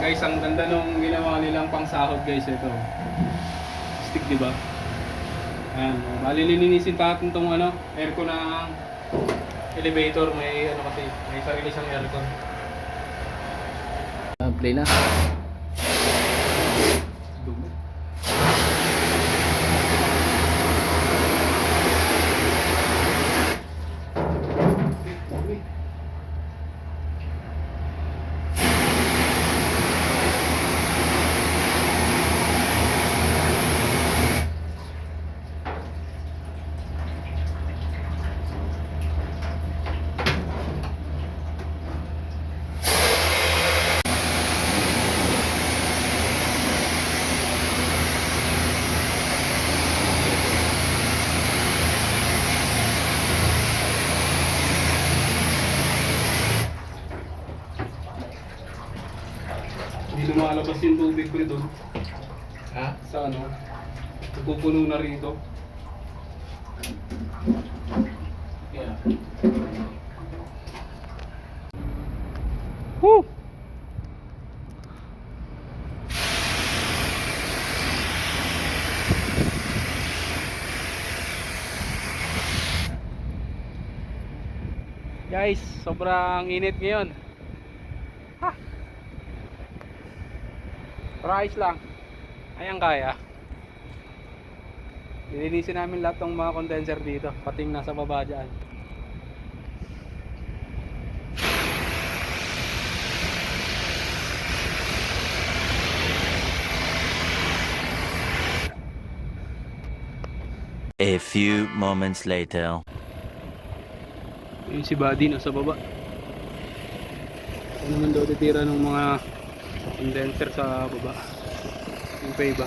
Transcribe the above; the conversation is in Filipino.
Guys, ang ganda nung ginawa nilang pangsahod guys ito. Stick, di ba? Ayan, bali lilinisin pa natin tong ano, aircon ng elevator, may ano kasi, may sarili siyang aircon. Play na. Dumi. Hindi lumalabas yung tubig ko doon. Ha? Sa ano? Pupuno na rito. Yeah. Woo! Guys, sobrang init ngayon. Ha! Price lang. Ayan kaya. Nilinisin namin lahat ng mga condenser dito, pati yung nasa baba dyan. A few moments later. Ayun si Buddy nasa baba. Ano naman daw titira ng mga condenser sa baba. Yung pa iba.